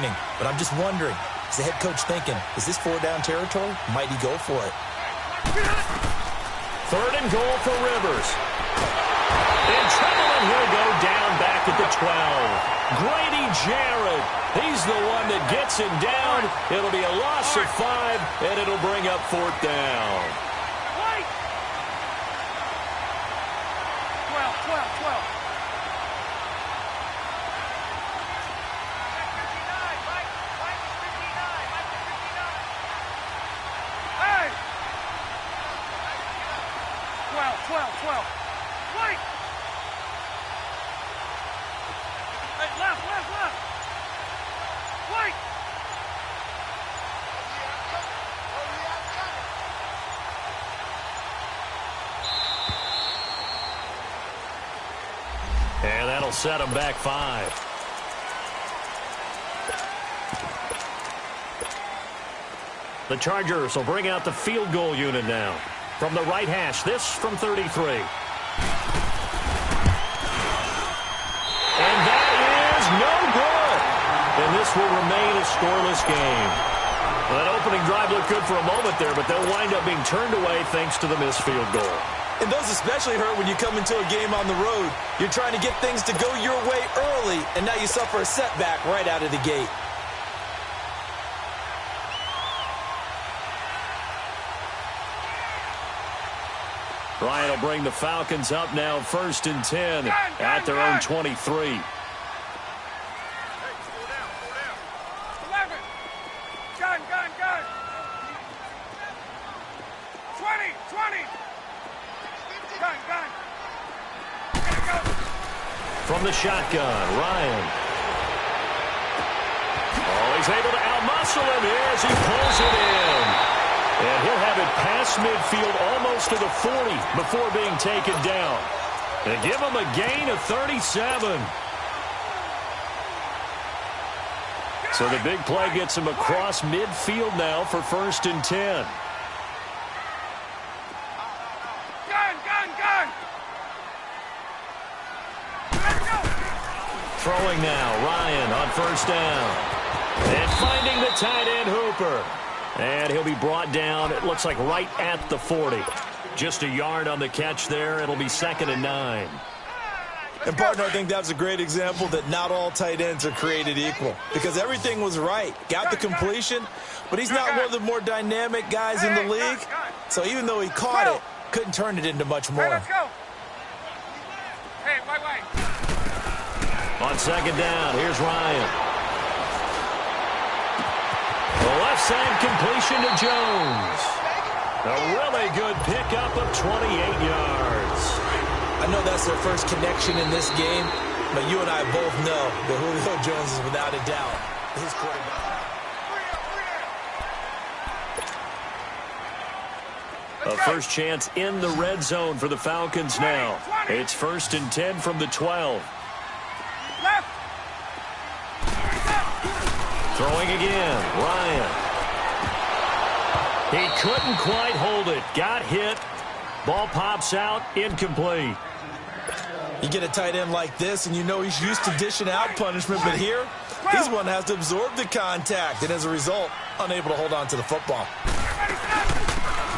entertaining. But I'm just wondering, is the head coach thinking, is this 4-down territory? Might he go for it? 3rd and goal for Rivers. In trouble, and he'll go down back at the 12. Grady Jarrett, he's the one that gets him down. It'll be a loss of 5, and it'll bring up 4th down. 12. Wait! Hey, left! Wait! And that'll set him back 5. The Chargers will bring out the field goal unit now. From the right hash, this from 33. And that is no good. And this will remain a scoreless game. Well, that opening drive looked good for a moment there, but they'll wind up being turned away thanks to the missed field goal. And those especially hurt when you come into a game on the road. You're trying to get things to go your way early, and now you suffer a setback right out of the gate. Ryan will bring the Falcons up now 1st and 10 at their own 23. Hey, slow down. 11. Gun. 20. Gun. Go. From the shotgun, Ryan. Oh, he's able to outmuscle him here as he pulls it in. And he'll have it past midfield almost to the 40 before being taken down. And give him a gain of 37. So the big play gets him across midfield now for 1st and 10. Gun. Let's go. Throwing now, Ryan on 1st down. And finding the tight end, Hooper. And he'll be brought down, it looks like right at the 40. Just a yard on the catch there. It'll be 2nd and 9. And, partner, I think that's a great example that not all tight ends are created equal. Because everything was right. Got the completion, but he's not one of the more dynamic guys in the league. So even though he caught it, couldn't turn it into much more. Let's go. Hey, wait. On 2nd down, here's Ryan. The left side completion to Jones. A really good pickup of 28 yards. I know that's their first connection in this game, but you and I both know that Julio Jones is without a doubt his quarterback. A first chance in the red zone for the Falcons now. It's 1st and 10 from the 12. Left. Throwing again, Ryan. He couldn't quite hold it. Got hit. Ball pops out, incomplete. You get a tight end like this, and you know he's used to dishing out punishment, but here, he's one that has to absorb the contact, and as a result, unable to hold on to the football.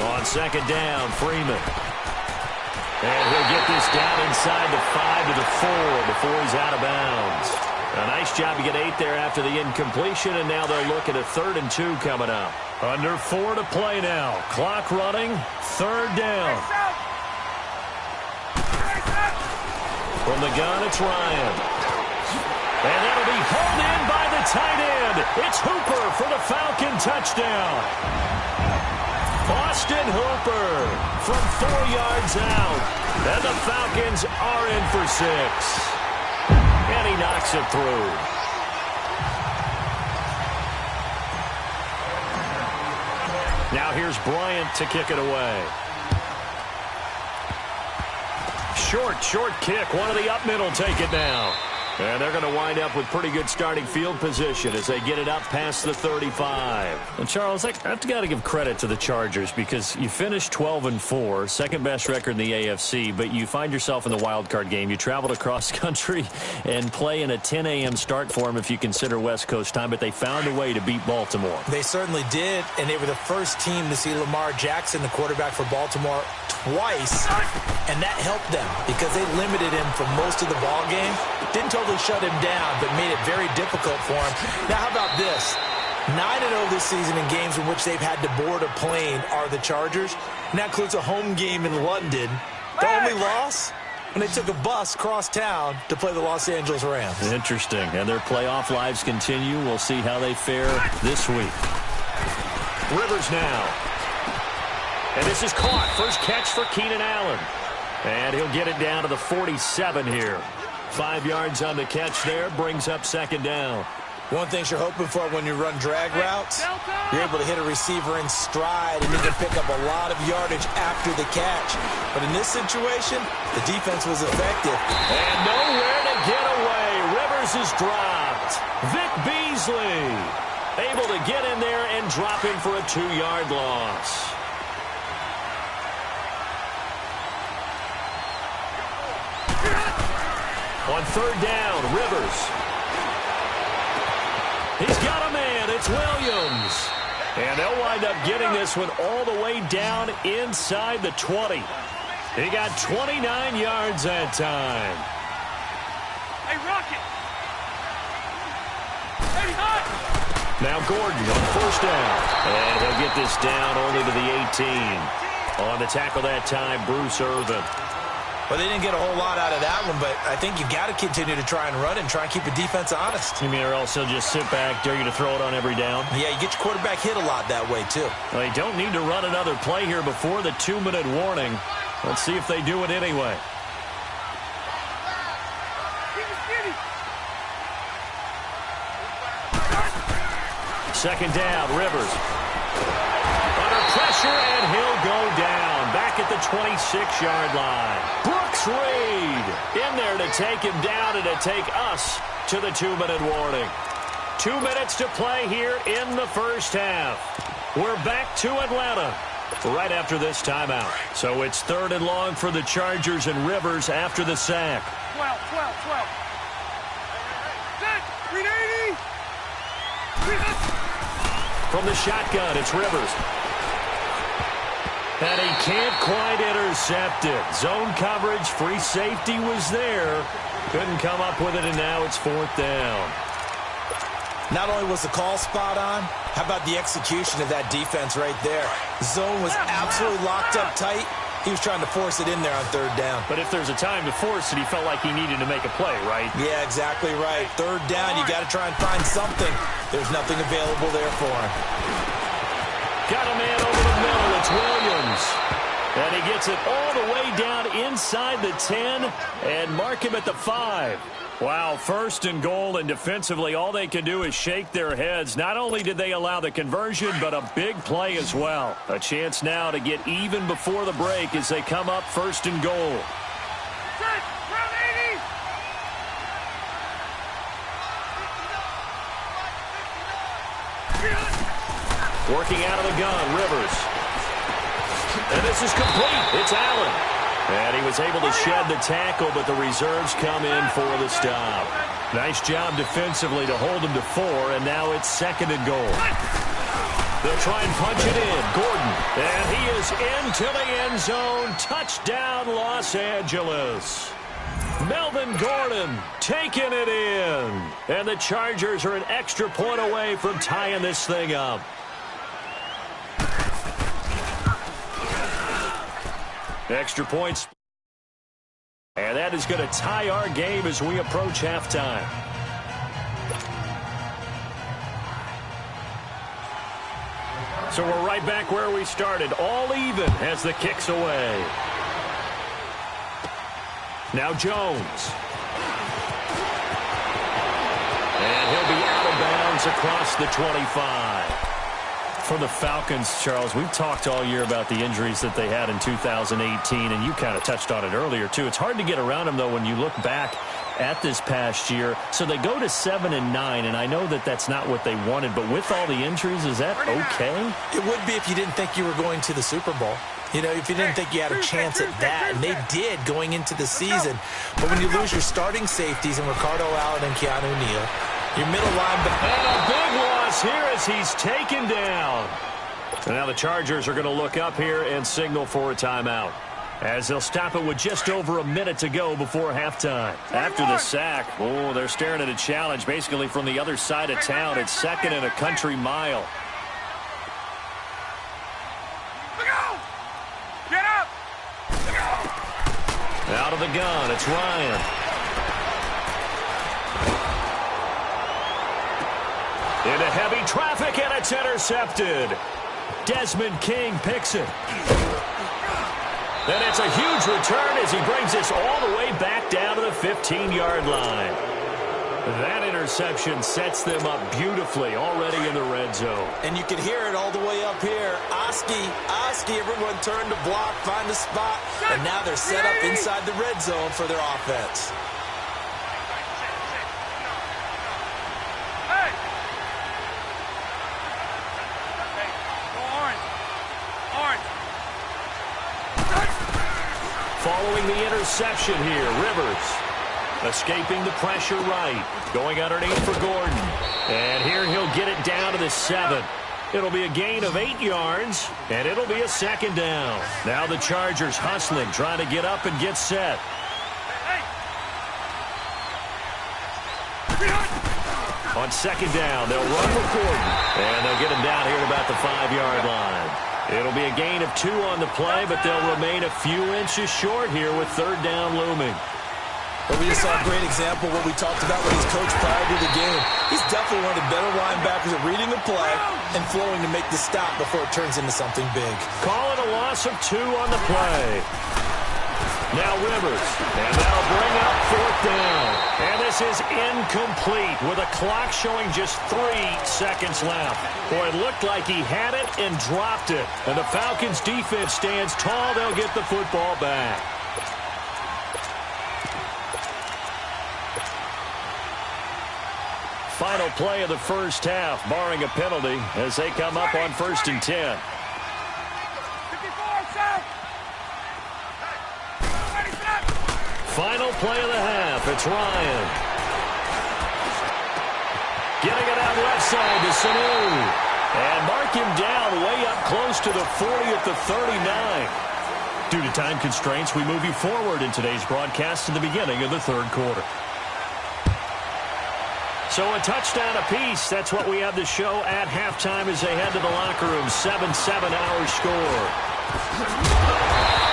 On 2nd down, Freeman. And he'll get this down inside the 5 to the 4 before he's out of bounds. A nice job to get 8 there after the incompletion, and now they're looking at 3rd and 2 coming up. Under 4 to play now. Clock running, 3rd down. From the gun, it's Ryan. And that'll be hauled in by the tight end. It's Hooper for the Falcon touchdown. Austin Hooper from 4 yards out. And the Falcons are in for 6. And he knocks it through. Now here's Bryant to kick it away. Short kick. One of the up middle take it down. And they're going to wind up with pretty good starting field position as they get it up past the 35. And Charles, I've got to give credit to the Chargers because you finished 12-4, second best record in the AFC, but you find yourself in the wild card game. You traveled across country and play in a 10 a.m. start for them if you consider West Coast time, but they found a way to beat Baltimore. They certainly did, and they were the first team to see Lamar Jackson, the quarterback for Baltimore, twice, and that helped them because they limited him for most of the ball game. Didn't totally shut him down, but made it very difficult for him. Now, how about this? 9-0 this season in games in which they've had to board a plane are the Chargers. And that includes a home game in London. The only loss? When they took a bus cross town to play the Los Angeles Rams. Interesting. And their playoff lives continue. We'll see how they fare this week. Rivers now. And this is caught. First catch for Keenan Allen. And he'll get it down to the 47 here. 5 yards on the catch there. Brings up second down. One thing you're hoping for when you run drag routes, you're able to hit a receiver in stride and he can pick up a lot of yardage after the catch. But in this situation, the defense was effective. And nowhere to get away. Rivers is dropped. Vic Beasley able to get in there and drop him for a 2-yard loss. On third down, Rivers. He's got a man. It's Williams. And they'll wind up getting this one all the way down inside the 20. He got 29 yards that time. Hey, Rocket! Hey, hot! Now Gordon on first down. And he'll get this down only to the 18. On the tackle that time, Bruce Irvin. Well, they didn't get a whole lot out of that one, but I think you got to continue to try and run and try and keep the defense honest. You mean or else they'll just sit back, dare you to throw it on every down? Yeah, you get your quarterback hit a lot that way, too. Well, they don't need to run another play here before the 2-minute warning. Let's see if they do it anyway. Second down, Rivers. Under pressure, and he'll go down. Back at the 26-yard line. Brooks Reed in there to take him down and to take us to the 2-minute warning. 2 minutes to play here in the first half. We're back to Atlanta right after this timeout. So it's third and long for the Chargers and Rivers after the sack. 12, 12, 12. Set, 380. From the shotgun, it's Rivers. And he can't quite intercept it. Zone coverage, free safety was there. Couldn't come up with it, and now it's fourth down. Not only was the call spot on, how about the execution of that defense right there? Zone was absolutely locked up tight. He was trying to force it in there on third down. But if there's a time to force it, he felt like he needed to make a play, right? Yeah, exactly right. Third down, you got to try and find something. There's nothing available there for him. Got a man over the middle. It's Williams. And he gets it all the way down inside the 10 and mark him at the 5. Wow, first and goal, and defensively all they can do is shake their heads. Not only did they allow the conversion, but a big play as well. A chance now to get even before the break as they come up first and goal. Set, round 80. Working out of the gun, Rivers. And this is complete. It's Allen. And he was able to shed the tackle, but the reserves come in for the stop. Nice job defensively to hold him to 4, and now it's second and goal. They'll try and punch it in. Gordon. And he is into the end zone. Touchdown, Los Angeles. Melvin Gordon taking it in. And the Chargers are an extra point away from tying this thing up. Extra points. And that is going to tie our game as we approach halftime. So we're right back where we started. All even as the kick's away. Now Jones. And he'll be out of bounds across the 25. For the Falcons, Charles, we've talked all year about the injuries that they had in 2018, and you kind of touched on it earlier, too. It's hard to get around them, though, when you look back at this past year. So they go to 7-9, and I know that that's not what they wanted, but with all the injuries, is that okay? It would be if you didn't think you were going to the Super Bowl. You know, if you didn't think you had a chance at that, and they did going into the season. But when you lose your starting safeties in Ricardo Allen and Keanu Neal, your middle linebacker. And a big loss here as he's taken down. And now the Chargers are going to look up here and signal for a timeout, as they'll stop it with just over a minute to go before halftime. After the sack, they're staring at a challenge basically from the other side of town. It's 2nd and a country mile. Get up! Out of the gun, it's Ryan. Into heavy traffic, and it's intercepted. Desmond King picks it. Then it's a huge return as he brings this all the way back down to the 15-yard line. That interception sets them up beautifully already in the red zone. And you can hear it all the way up here. Oski, everyone turned to block, find a spot, and now they're set up inside the red zone for their offense. Following the interception here, Rivers escaping the pressure right, going underneath for Gordon. And here he'll get it down to the 7. It'll be a gain of 8 yards, and it'll be a 2nd down. Now the Chargers hustling, trying to get up and get set. On 2nd down, they'll run with Gordon, and they'll get him down here at about the 5-yard line. It'll be a gain of 2 on the play, but they'll remain a few inches short here with 3rd down looming. But we just saw a great example of what we talked about with his coach prior to the game. He's definitely one of the better linebackers at reading the play and flowing to make the stop before it turns into something big. Calling a loss of 2 on the play. Now Rivers, and that'll bring up 4th down. And this is incomplete with a clock showing just 3 seconds left. Boy, it looked like he had it and dropped it. And the Falcons defense stands tall. They'll get the football back. Final play of the first half, barring a penalty, as they come up on 1st and 10. Final play of the half. It's Ryan. Getting it out left side to Sanu. And mark him down way up close to the 40 at the 39. Due to time constraints, we move you forward in today's broadcast to the beginning of the 3rd quarter. So a touchdown apiece. That's what we have to show at halftime as they head to the locker room. 7-7 our score.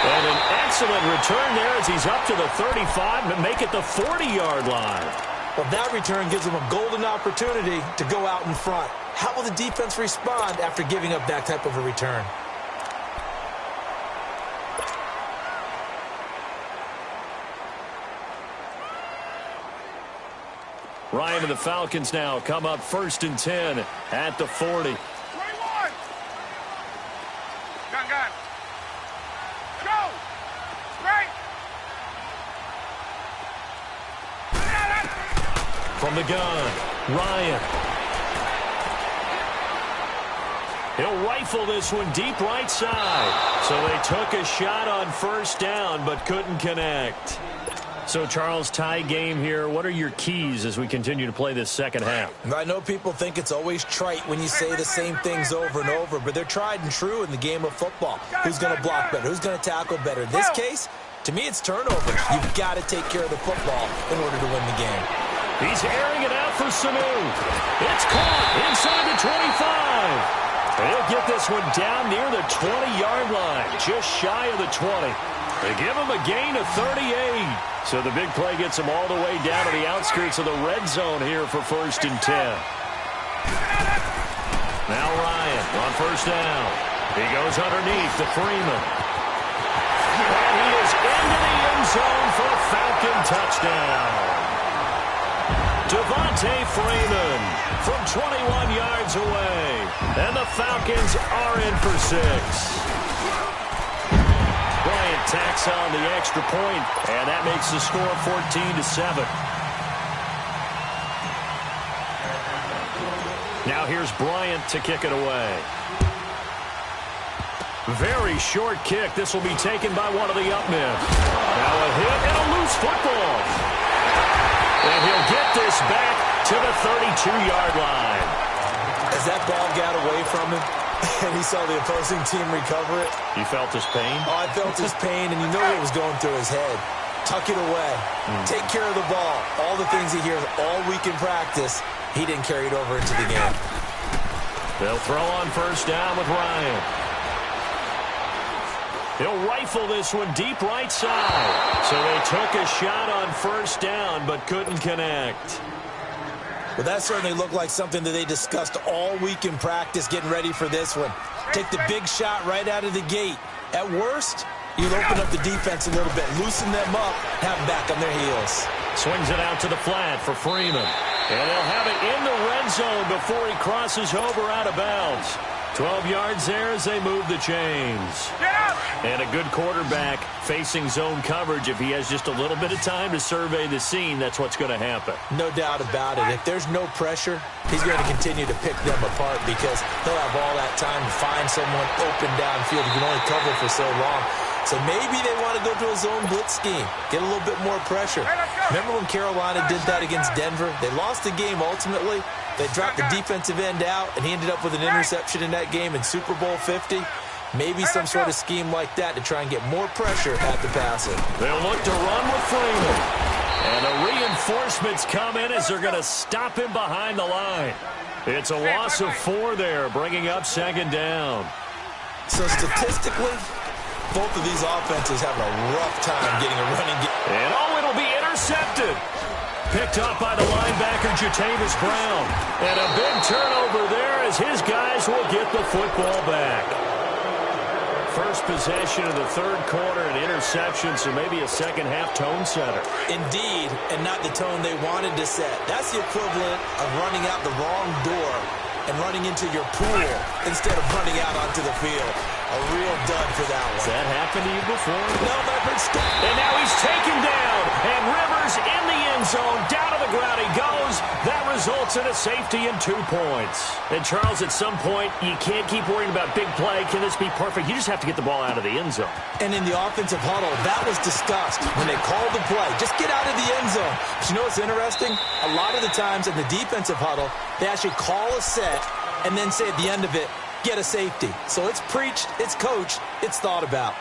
And an excellent return there as he's up to the 35 and make it the 40-yard line. Well, that return gives them a golden opportunity to go out in front. How will the defense respond after giving up that type of a return? Ryan and the Falcons now come up 1st and 10 at the 40. 21. Gun. Go. Straight. From the gun, Ryan. He'll rifle this one deep right side. So they took a shot on 1st down but couldn't connect. So, Charles, tie game here. What are your keys as we continue to play this second half? I know people think it's always trite when you say the same things over and over, but they're tried and true in the game of football. Who's going to block better? Who's going to tackle better? In this case, to me, it's turnovers. You've got to take care of the football in order to win the game. He's airing it out for Sanu. It's caught inside the 25. He'll get this one down near the 20-yard line, just shy of the 20. They give him a gain of 38. So the big play gets him all the way down to the outskirts of the red zone here for 1st and 10. Now Ryan on 1st down. He goes underneath to Freeman. And he is into the end zone for a Falcon touchdown. Devontae Freeman from 21 yards away. And the Falcons are in for 6. Bryant tacks on the extra point, and that makes the score 14-7. Now here's Bryant to kick it away. Very short kick. This will be taken by one of the up men. Now a hit and a loose football. And he'll get this back to the 32-yard line. As that ball got away from him, and he saw the opposing team recover it. You felt his pain? Oh, I felt his pain, and you know what was going through his head. Tuck it away. Take care of the ball. All the things he hears all week in practice, he didn't carry it over into the game. They'll throw on first down with Ryan. He'll rifle this one deep right side. So they took a shot on first down but couldn't connect. Well, that certainly looked like something that they discussed all week in practice getting ready for this one. Take the big shot right out of the gate. At worst, you'll open up the defense a little bit, loosen them up, have them back on their heels. Swings it out to the flat for Freeman. And they'll have it in the red zone before he crosses over out of bounds. 12 yards there as they move the chains. And a good quarterback facing zone coverage. If he has just a little bit of time to survey the scene, that's what's going to happen. No doubt about it. If there's no pressure, he's going to continue to pick them apart because he'll have all that time to find someone open downfield. He can only cover for so long. So maybe they want to go to a zone blitz scheme, get a little bit more pressure. Remember when Carolina did that against Denver? They lost the game ultimately. They dropped the defensive end out, and he ended up with an interception in that game in Super Bowl 50. Maybe some sort of scheme like that to try and get more pressure at the passer. They'll look to run with Freeman. And the reinforcements come in as they're going to stop him behind the line. It's a loss of 4 there, bringing up second down. So statistically, both of these offenses have a rough time getting a running game. And it'll be intercepted. Picked up by the linebacker, Jatavis Brown. And a big turnover there as his guys will get the football back. First possession of the third quarter, an interception, so maybe a second-half tone setter. Indeed, and not the tone they wanted to set. That's the equivalent of running out the wrong door and running into your pool instead of running out onto the field. A real dud for that one. Has that happened to you before? No, but I've heard and now he's taken down, and Rivers in the end zone. Down to the ground he goes. That results in a safety and 2 points. And, Charles, at some point, you can't keep worrying about big play. Can this be perfect? You just have to get the ball out of the end zone. And in the offensive huddle, that was discussed when they called the play. Just get out of the end zone. But you know what's interesting? A lot of the times in the defensive huddle, they actually call a set and then say at the end of it, get a safety. So it's preached, it's coached, it's thought about.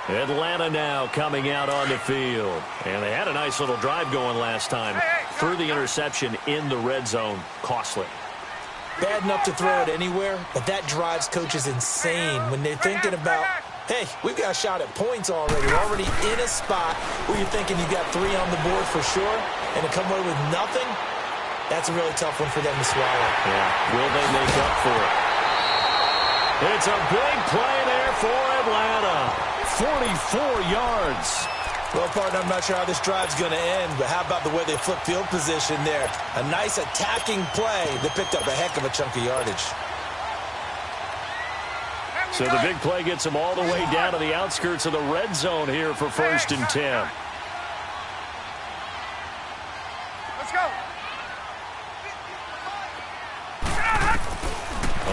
Atlanta now coming out on the field. And they had a nice little drive going last time. Threw the interception in the red zone. Costly. Bad enough to throw it anywhere, but that drives coaches insane when they're thinking about, hey, we've got a shot at points already. We're already in a spot where you're thinking you got 3 on the board for sure, and to come away with nothing, that's a really tough one for them to swallow. Yeah, will they make up for it? It's a big play there for Atlanta. 44 yards. Well, partner, I'm not sure how this drive's going to end, but how about the way they flip field position there? A nice attacking play that picked up a heck of a chunk of yardage. So the big play gets them all the way down to the outskirts of the red zone here for 1st and 10. Let's go.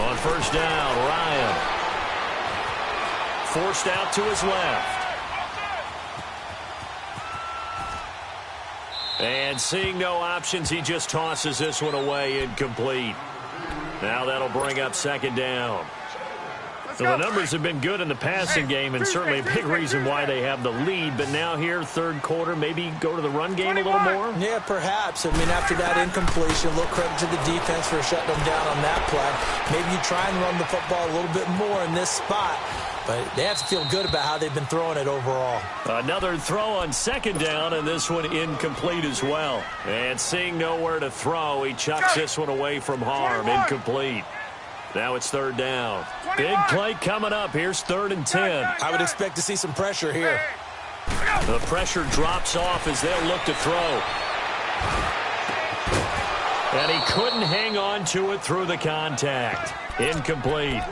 On first down, Ryan. Forced out to his left. And seeing no options, he just tosses this one away incomplete. Now that'll bring up second down. So the numbers have been good in the passing game and certainly a big reason why they have the lead. But now here, third quarter, maybe go to the run game a little more? Yeah, perhaps. I mean, after that incompletion, a little credit to the defense for shutting them down on that play. Maybe you try and run the football a little bit more in this spot. But they have to feel good about how they've been throwing it overall. Another throw on second down, and this one incomplete as well. And seeing nowhere to throw, he chucks this one away from harm. Incomplete. Now it's third down. Big play coming up. Here's 3rd and 10. I would expect to see some pressure here. The pressure drops off as they'll look to throw. And he couldn't hang on to it through the contact. Incomplete.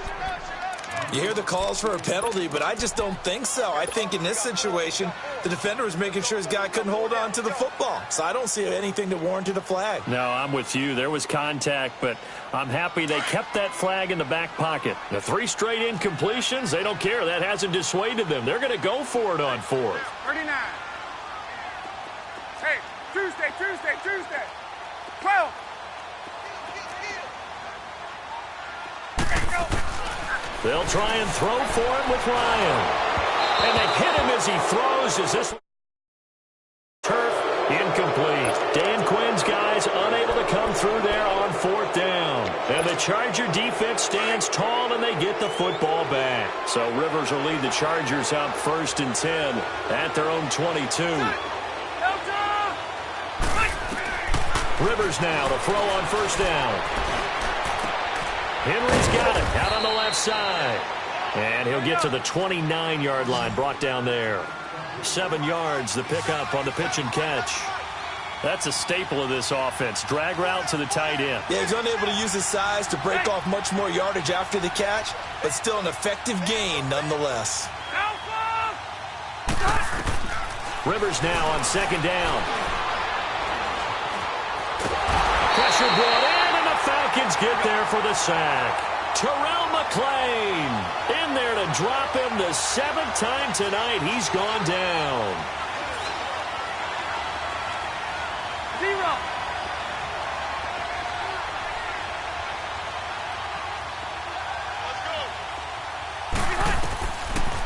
You hear the calls for a penalty, but I just don't think so. I think in this situation, the defender was making sure his guy couldn't hold on to the football. So I don't see anything that warranted a flag. No, I'm with you. There was contact, but I'm happy they kept that flag in the back pocket. The 3 straight incompletions, they don't care. That hasn't dissuaded them. They're going to go for it on 4th. 39. Hey, Tuesday. 12. They'll try and throw for it with Ryan. And they hit him as he throws. Is this turf? Incomplete. Dan Quinn's guys unable to come through there on 4th down. And the Charger defense stands tall, and they get the football back. So Rivers will lead the Chargers out 1st and 10 at their own 22. Rivers now to throw on 1st down. Henry's got it out on the left side. And he'll get to the 29-yard line, brought down there. 7 yards, the pickup on the pitch and catch. That's a staple of this offense. Drag route to the tight end. Yeah, he's unable to use his size to break off much more yardage after the catch, but still an effective gain nonetheless. Rivers now on 2nd down. Pressure brought in. Falcons get there for the sack. Terrell McClain in there to drop him the 7th time tonight. He's gone down. 0.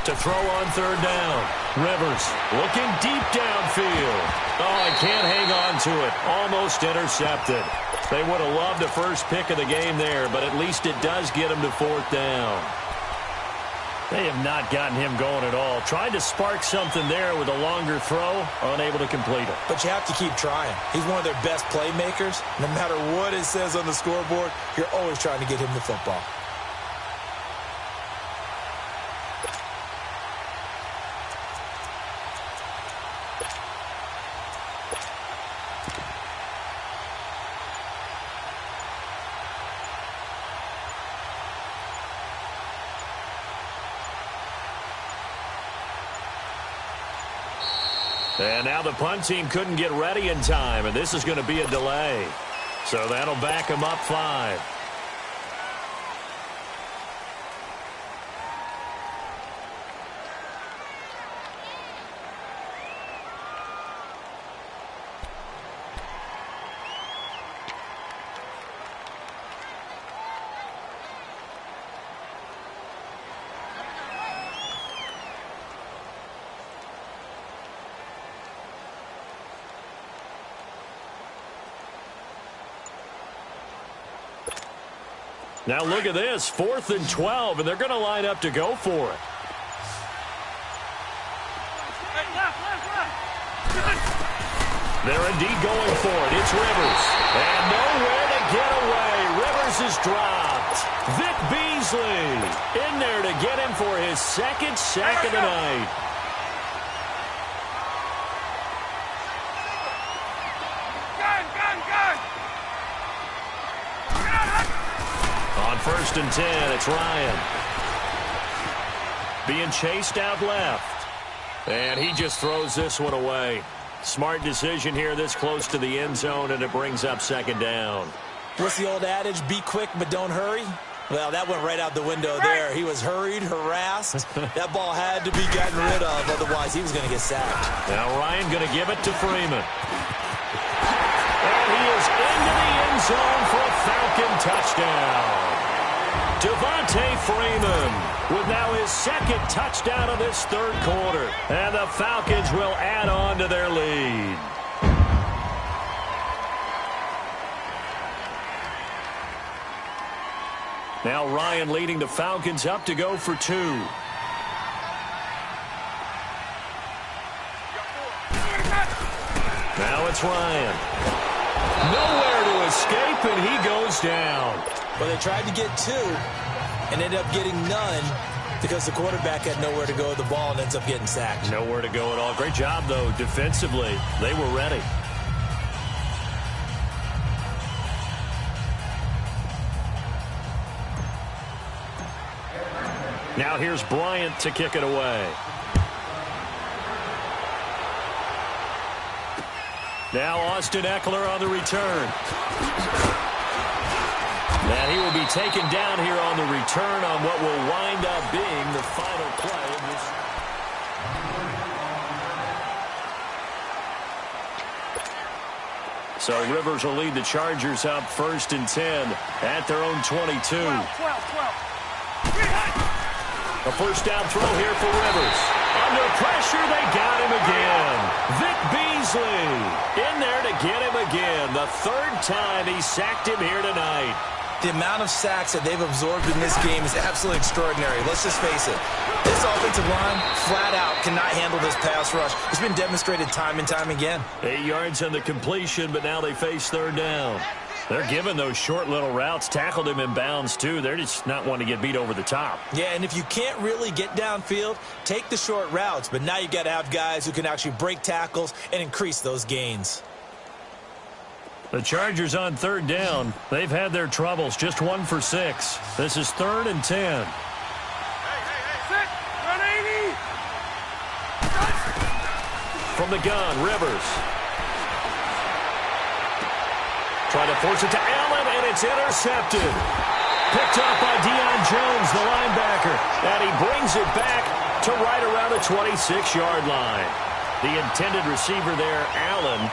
To throw on 3rd down. Rivers looking deep downfield. Oh, I can't hang on to it. Almost intercepted. They would have loved the first pick of the game there, but at least it does get him to 4th down. They have not gotten him going at all. Tried to spark something there with a longer throw, unable to complete it. But you have to keep trying. He's one of their best playmakers. No matter what it says on the scoreboard, you're always trying to get him the football. And now the punt team couldn't get ready in time, and this is going to be a delay. So that'll back them up 5. Now look at this, 4th and 12, and they're going to line up to go for it. They're indeed going for it. It's Rivers. And nowhere to get away. Rivers is dropped. Vic Beasley in there to get him for his 2nd sack of the night. On 1st and 10, it's Ryan. Being chased out left. And he just throws this one away. Smart decision here this close to the end zone, and it brings up 2nd down. What's the old adage, be quick but don't hurry? Well, that went right out the window there. He was hurried, harassed. That ball had to be gotten rid of, otherwise he was going to get sacked. Now Ryan going to give it to Freeman. And he is into the end zone for a Falcon touchdown. Devontae Freeman with now his 2nd touchdown of this 3rd quarter. And the Falcons will add on to their lead. Now Ryan leading the Falcons up to go for 2. Now it's Ryan. Nowhere to escape, and he goes down. Well, they tried to get 2 and ended up getting none because the quarterback had nowhere to go with the ball and ends up getting sacked. Nowhere to go at all. Great job, though, defensively. They were ready. Now here's Bryant to kick it away. Now Austin Eckler on the return. And he will be taken down here on the return on what will wind up being the final play of this. So Rivers will lead the Chargers up 1st and 10 at their own 22. 12. A first down throw here for Rivers. Under pressure, they got him again. Vic Beasley in there to get him again. The 3rd time he sacked him here tonight. The amount of sacks that they've absorbed in this game is absolutely extraordinary. Let's just face it. This offensive line, flat out, cannot handle this pass rush. It's been demonstrated time and time again. 8 yards on the completion, but now they face 3rd down. They're giving those short little routes. Tackled him in bounds, too. They're just not wanting to get beat over the top. Yeah, and if you can't really get downfield, take the short routes. But now you got to have guys who can actually break tackles and increase those gains. The Chargers on 3rd down. They've had their troubles. Just 1 for 6. This is 3rd and 10. Sit. 180. From the gun, Rivers. Trying to force it to Allen, and it's intercepted. Picked up by Deion Jones, the linebacker. And he brings it back to right around the 26-yard line. The intended receiver there, Allen.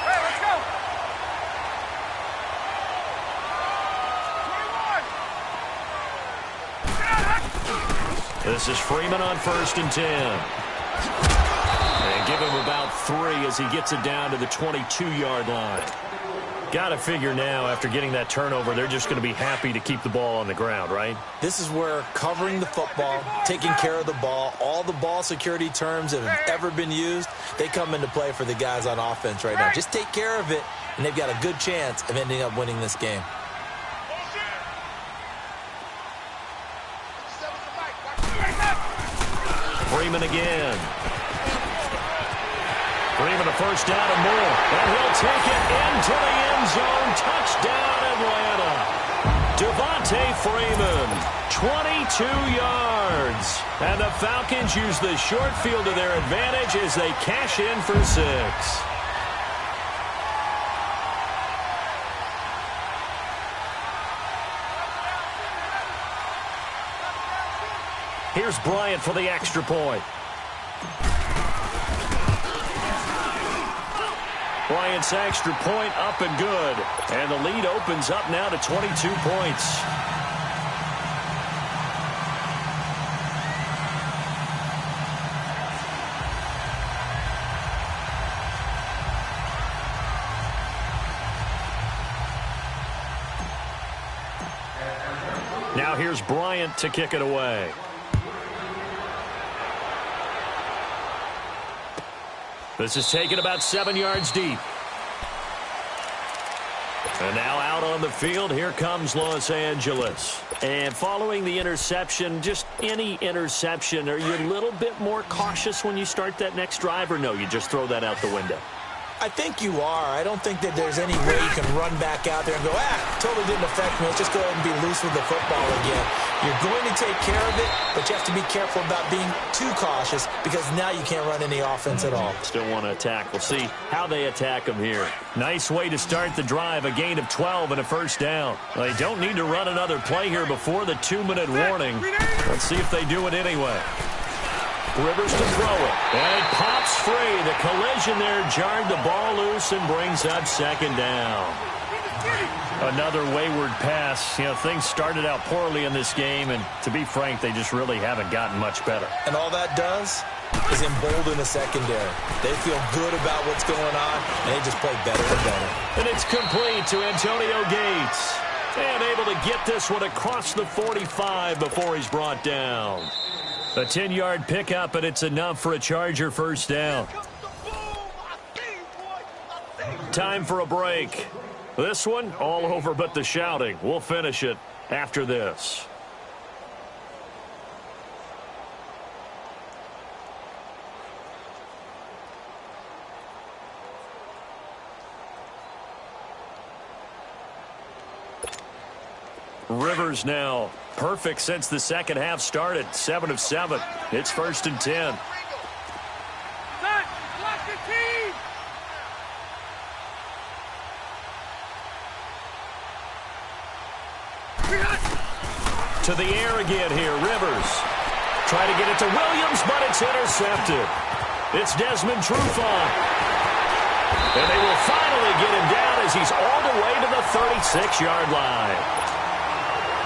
Hey, let's go. 21. This is Freeman on 1st and 10. And give him about 3 as he gets it down to the 22-yard line. Got to figure now, after getting that turnover, they're just going to be happy to keep the ball on the ground, right? This is where covering the football, taking care of the ball, all the ball security terms that have ever been used, they come into play for the guys on offense right now. Just take care of it, and they've got a good chance of ending up winning this game. Freeman again. Freeman a first down and more. And he'll take it into the end zone. Touchdown, Atlanta. Devontae Freeman, 22 yards. And the Falcons use the short field to their advantage as they cash in for 6. Here's Bryant for the extra point. Bryant's extra point up and good. And the lead opens up now to 22 points. Now here's Bryant to kick it away. This is taken about 7 yards deep. And now out on the field, here comes Los Angeles. And following the interception, just any interception, are you a little bit more cautious when you start that next drive, or no, you just throw that out the window? I think you are. I don't think that there's any way you can run back out there and go, totally didn't affect me. Let's just go ahead and be loose with the football again. You're going to take care of it, but you have to be careful about being too cautious because now you can't run any offense at all. Still want to attack. We'll see how they attack them here. Nice way to start the drive, a gain of 12 and a first down. They don't need to run another play here before the 2-minute warning. Let's see if they do it anyway. Rivers to throw it. And it pops free. The collision there jarred the ball loose and brings up second down. Another wayward pass. You know, things started out poorly in this game, and to be frank, they just really haven't gotten much better. And all that does is embolden the secondary. They feel good about what's going on, and they just play better and better. And it's complete to Antonio Gates. And able to get this one across the 45 before he's brought down. A 10-yard pickup, and it's enough for a Charger first down. Time for a break. This one, all over but the shouting. We'll finish it after this. Rivers now Perfect since the second half started. 7 of 7. It's 1st and 10. Son, block the team. To the air again here, Rivers. Try to get it to Williams, but it's intercepted. It's Desmond Trufant. And they will finally get him down as he's all the way to the 36-yard line.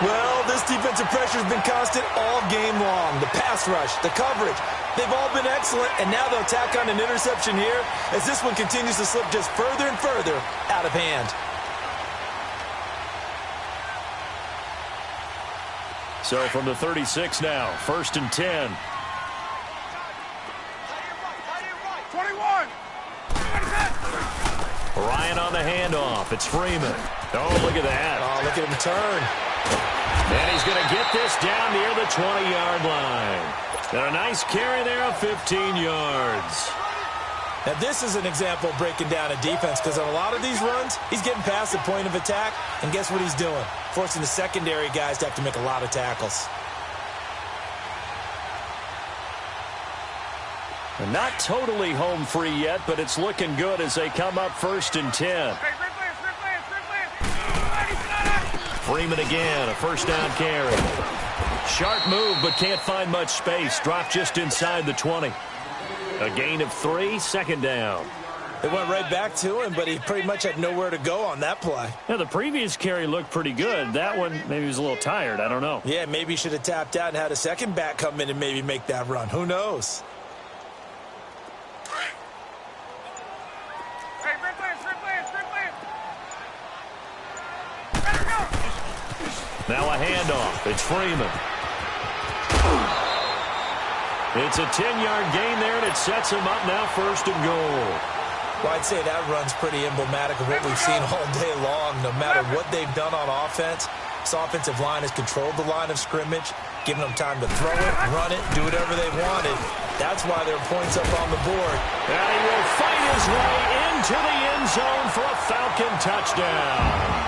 Well, this defensive pressure has been constant all game long. The pass rush, the coverage, they've all been excellent, and now they'll tack on an interception here as this one continues to slip just further and further out of hand. So from the 36 now, 1st and 10. 21. Ryan on the handoff. It's Freeman. Oh, look at that. Oh, look at him turn. And he's going to get this down near the 20-yard line. And a nice carry there of 15 yards. Now, this is an example of breaking down a defense because on a lot of these runs, he's getting past the point of attack, and guess what he's doing? Forcing the secondary guys to have to make a lot of tackles. They're not totally home free yet, but it's looking good as they come up 1st and 10. Freeman again, a first down carry. Sharp move, but can't find much space. Dropped just inside the 20. A gain of 3, 2nd down. It went right back to him, but he pretty much had nowhere to go on that play. Yeah, the previous carry looked pretty good. That one, maybe he was a little tired. I don't know. Yeah, maybe he should have tapped out and had a second back come in and maybe make that run. Who knows? Now a handoff. It's Freeman. It's a 10-yard gain there, and it sets him up now 1st and goal. Well, I'd say that run's pretty emblematic of what we've seen all day long. No matter what they've done on offense, this offensive line has controlled the line of scrimmage, giving them time to throw it, run it, do whatever they wanted. That's why there are points up on the board. And he will fight his way into the end zone for a Falcon touchdown.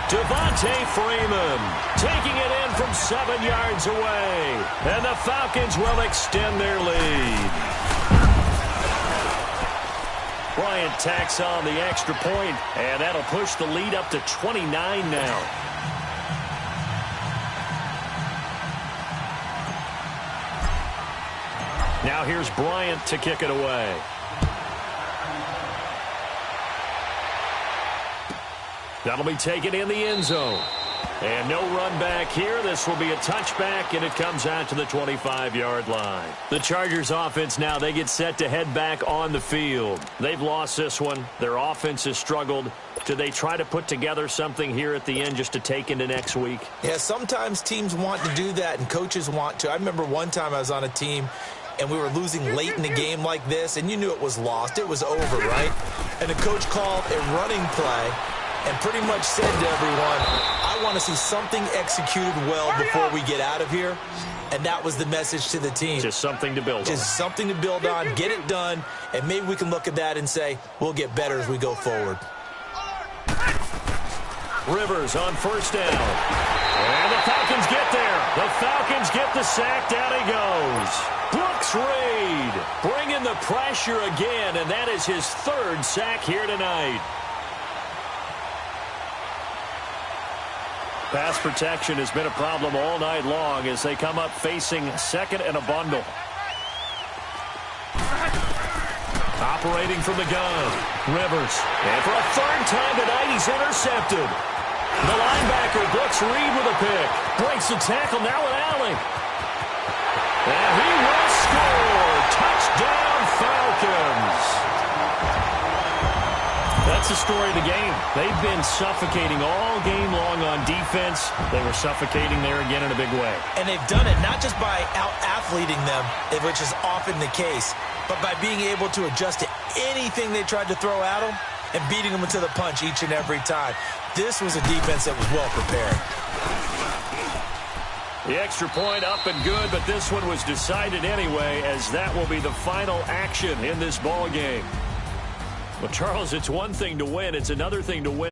Devontae Freeman taking it in from 7 yards away. And the Falcons will extend their lead. Bryant tacks on the extra point, and that'll push the lead up to 29 now. Now here's Bryant to kick it away. That'll be taken in the end zone. And no run back here. This will be a touchback, and it comes out to the 25-yard line. The Chargers offense now, they get set to head back on the field. They've lost this one. Their offense has struggled. Do they try to put together something here at the end just to take into next week? Yeah, sometimes teams want to do that, and coaches want to. I remember one time I was on a team, and we were losing late in the game like this, and you knew it was lost. It was over, right? And the coach called a running play and pretty much said to everyone, I want to see something executed well before we get out of here. And that was the message to the team. Just something to build on. Just something to build on, get it done, and maybe we can look at that and say, we'll get better as we go forward. Rivers on 1st down. And the Falcons get there. The Falcons get the sack. Down he goes. Brooks Reed bringing the pressure again, and that is his 3rd sack here tonight. Pass protection has been a problem all night long as they come up facing 2nd and a bundle. Operating from the gun, Rivers. And for a 3rd time tonight, he's intercepted. The linebacker, Brooks Reed, with a pick. Breaks the tackle now with Allen. And he will score. Touchdown, Falcons. That's the story of the game. They've been suffocating all game long on defense. They were suffocating there again in a big way. And they've done it not just by out-athleting them, which is often the case, but by being able to adjust to anything they tried to throw at them and beating them into the punch each and every time. This was a defense that was well prepared. The extra point up and good, but this one was decided anyway, as that will be the final action in this ball game. Well, Charles, it's one thing to win. It's another thing to win.